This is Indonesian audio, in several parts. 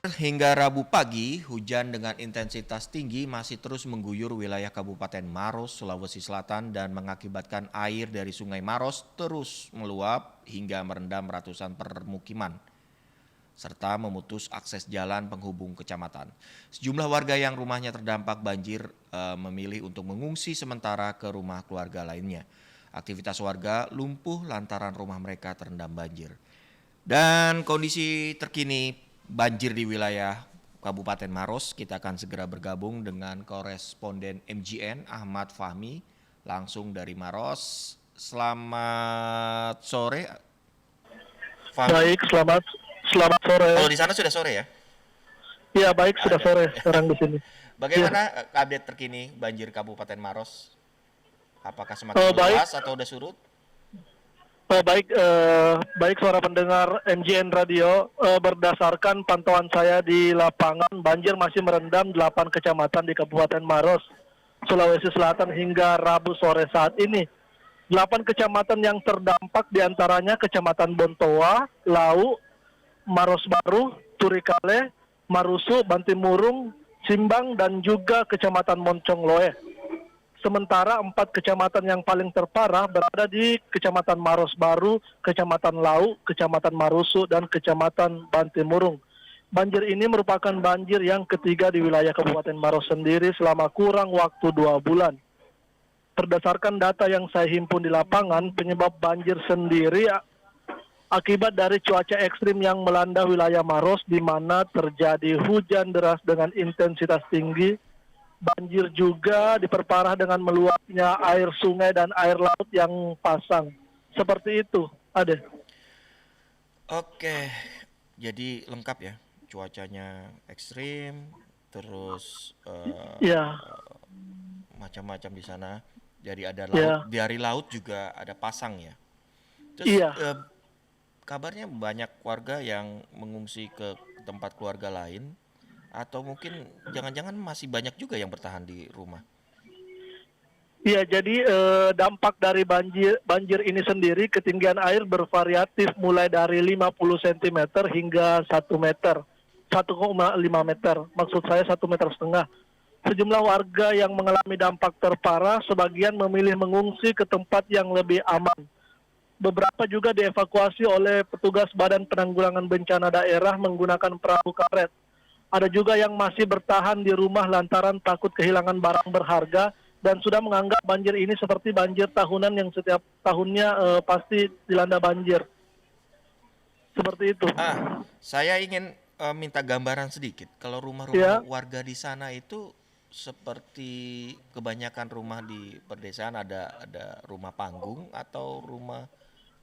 Hingga Rabu pagi, hujan dengan intensitas tinggi masih terus mengguyur wilayah Kabupaten Maros, Sulawesi Selatan dan mengakibatkan air dari Sungai Maros terus meluap hingga merendam ratusan permukiman serta memutus akses jalan penghubung kecamatan. Sejumlah warga yang rumahnya terdampak banjir memilih untuk mengungsi sementara ke rumah keluarga lainnya. Aktivitas warga lumpuh lantaran rumah mereka terendam banjir. Dan kondisi terkini banjir di wilayah Kabupaten Maros, kita akan segera bergabung dengan koresponden MGN Ahmad Fahmi langsung dari Maros. Selamat sore, Fahmi. Baik, selamat sore. Kalau di sana sudah sore ya? Iya, baik, sudah Ada. sore sekarang di sini. Bagaimana Ya, update terkini banjir Kabupaten Maros? Apakah semakin baik, meluas atau udah surut? baik suara pendengar MGN Radio. Berdasarkan pantauan saya di lapangan, banjir masih merendam 8 kecamatan di Kabupaten Maros, Sulawesi Selatan hingga Rabu sore saat ini. 8 kecamatan yang terdampak diantaranya Kecamatan Bontoa, Lau, Maros Baru, Turikale, Marusu, Bantimurung, Simbang, dan juga Kecamatan Moncong Loe. Sementara 4 kecamatan yang paling terparah berada di Kecamatan Maros Baru, Kecamatan Lau, Kecamatan Marusu, dan Kecamatan Bantimurung. Banjir ini merupakan banjir yang ketiga di wilayah Kabupaten Maros sendiri selama kurang waktu 2 bulan. Berdasarkan data yang saya himpun di lapangan, penyebab banjir sendiri akibat dari cuaca ekstrim yang melanda wilayah Maros, di mana terjadi hujan deras dengan intensitas tinggi. Banjir juga diperparah dengan meluapnya air sungai dan air laut yang pasang. Seperti itu, Ade. Oke, jadi lengkap ya, cuacanya ekstrim, terus Ya, macam-macam di sana. Jadi ada laut, ya, dari laut juga ada pasang ya. Terus iya. kabarnya banyak warga yang mengungsi ke tempat keluarga lain, atau mungkin jangan-jangan masih banyak juga yang bertahan di rumah. Iya, jadi dampak dari banjir ini sendiri, ketinggian air bervariatif mulai dari 50 cm hingga 1 meter, 1,5 meter. Maksud saya 1,5 meter. Sejumlah warga yang mengalami dampak terparah, sebagian memilih mengungsi ke tempat yang lebih aman. Beberapa juga dievakuasi oleh petugas Badan Penanggulangan Bencana Daerah menggunakan perahu karet. Ada juga yang masih bertahan di rumah lantaran takut kehilangan barang berharga dan sudah menganggap banjir ini seperti banjir tahunan yang setiap tahunnya pasti dilanda banjir. Seperti itu. Saya ingin minta gambaran sedikit. Kalau rumah-rumah Ya, warga di sana itu seperti kebanyakan rumah di perdesaan, ada rumah panggung atau rumah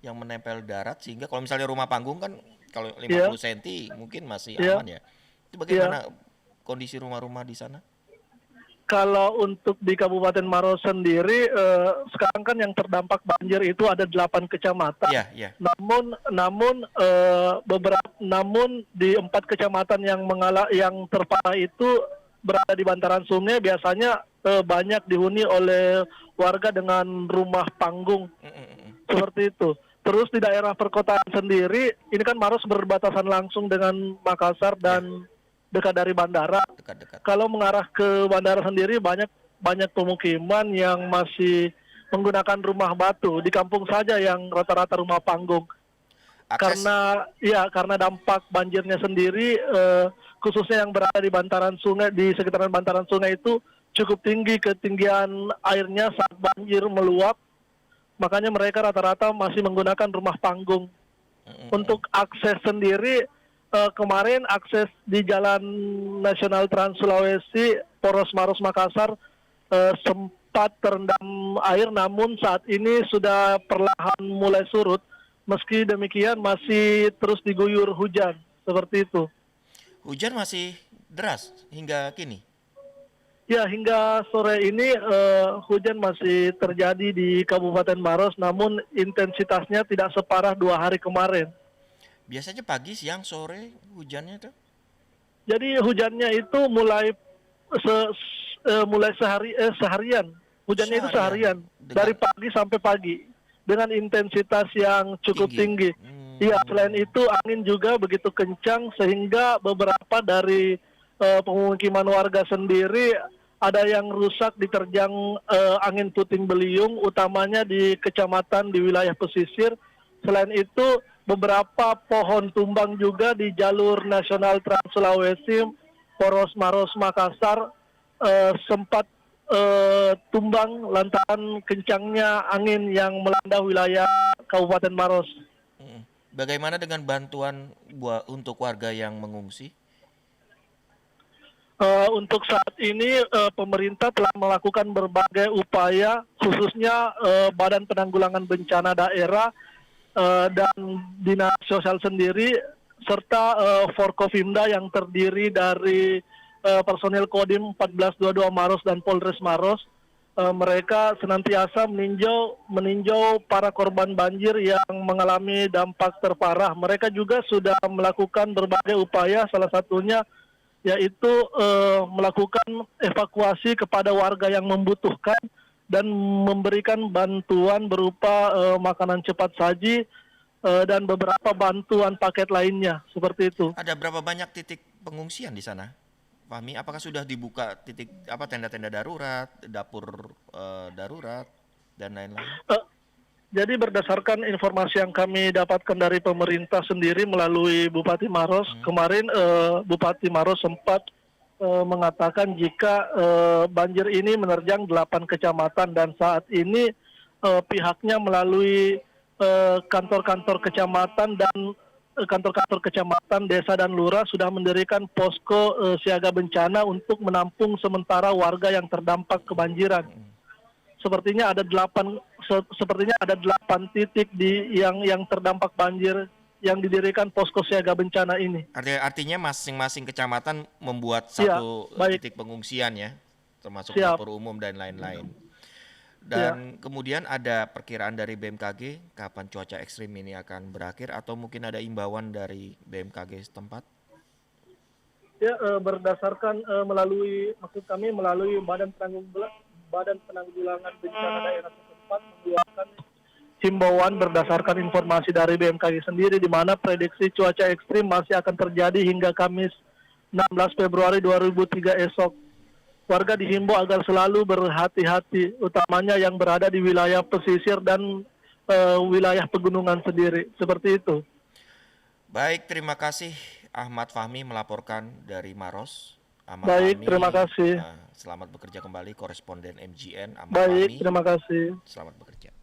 yang menempel darat, sehingga kalau misalnya rumah panggung kan kalau ya, 50 cm mungkin masih ya, aman ya. Itu ya. bagaimana kondisi rumah-rumah di sana? Kalau untuk di Kabupaten Maros sendiri, sekarang kan yang terdampak banjir itu ada 8 kecamatan. Iya, iya. Namun di 4 kecamatan yang terparah itu berada di bantaran sungai, biasanya banyak dihuni oleh warga dengan rumah panggung Mm, mm, mm, mm. seperti itu. Terus di daerah perkotaan sendiri, ini kan Maros berbatasan langsung dengan Makassar Ya, dan dekat dari bandara. dekat-dekat. Kalau mengarah ke bandara sendiri, banyak banyak pemukiman yang masih menggunakan rumah batu. Di kampung saja yang rata-rata rumah panggung. Akses. Karena dampak banjirnya sendiri, khususnya yang berada di bantaran sungai, di sekitaran bantaran sungai itu cukup tinggi ketinggian airnya saat banjir meluap. Makanya mereka rata-rata masih menggunakan rumah panggung. Mm, mm, mm. Untuk akses sendiri, kemarin akses di Jalan Nasional Trans Sulawesi Poros Maros Makassar sempat terendam air, namun saat ini sudah perlahan mulai surut. Meski demikian masih terus diguyur hujan seperti itu. Hujan masih deras hingga kini. Ya, hingga sore ini hujan masih terjadi di Kabupaten Maros, namun intensitasnya tidak separah 2 hari kemarin. Biasanya pagi, siang, sore hujannya tuh. Jadi hujannya itu mulai seharian. Hujannya itu Seharian seharian dari dengan pagi sampai pagi dengan intensitas yang cukup tinggi. tinggi. Iya, selain itu angin juga begitu kencang sehingga beberapa dari pemukiman warga sendiri ada yang rusak diterjang angin puting beliung, utamanya di kecamatan di wilayah pesisir. Selain itu beberapa pohon tumbang juga di jalur nasional Trans Sulawesi, Poros Maros Makassar sempat tumbang lantaran kencangnya angin yang melanda wilayah Kabupaten Maros. Mm. Bagaimana dengan bantuan untuk warga yang mengungsi? Untuk saat ini pemerintah telah melakukan berbagai upaya, khususnya Badan Penanggulangan Bencana Daerah dan Dinas Sosial sendiri, serta Forkopimda yang terdiri dari personil Kodim 1422 Maros dan Polres Maros. Mereka senantiasa meninjau para korban banjir yang mengalami dampak terparah. Mereka juga sudah melakukan berbagai upaya, salah satunya yaitu melakukan evakuasi kepada warga yang membutuhkan dan memberikan bantuan berupa makanan cepat saji dan beberapa bantuan paket lainnya, seperti itu. Ada berapa banyak titik pengungsian di sana, Fahmi? Apakah sudah dibuka titik tenda-tenda darurat, dapur darurat dan lain-lain? Jadi berdasarkan informasi yang kami dapatkan dari pemerintah sendiri melalui Bupati Maros, kemarin Bupati Maros sempat mengatakan jika banjir ini menerjang 8 kecamatan dan saat ini pihaknya melalui kantor-kantor kecamatan dan kantor-kantor kecamatan, desa dan lurah sudah mendirikan posko siaga bencana untuk menampung sementara warga yang terdampak kebanjiran. Sepertinya ada 8 titik yang terdampak banjir yang didirikan posko siaga bencana ini. Artinya masing-masing kecamatan membuat Ya, satu baik. titik pengungsian ya, termasuk Siap. dapur umum dan lain-lain. Ya. Dan kemudian ada perkiraan dari BMKG kapan cuaca ekstrim ini akan berakhir atau mungkin ada imbauan dari BMKG setempat? Ya, berdasarkan melalui Badan Penanggulangan Bencana Daerah setempat mengeluarkan himbauan berdasarkan informasi dari BMKG sendiri, di mana prediksi cuaca ekstrim masih akan terjadi hingga Kamis 16 Februari 2003 esok. Warga dihimbau agar selalu berhati-hati, utamanya yang berada di wilayah pesisir dan wilayah pegunungan sendiri. Seperti itu. Baik, terima kasih Ahmad Fahmi melaporkan dari Maros. Ahmad Baik, Fahmi, terima kasih. selamat bekerja kembali, koresponden MGN Ahmad Baik, Fahmi. terima kasih. Selamat bekerja.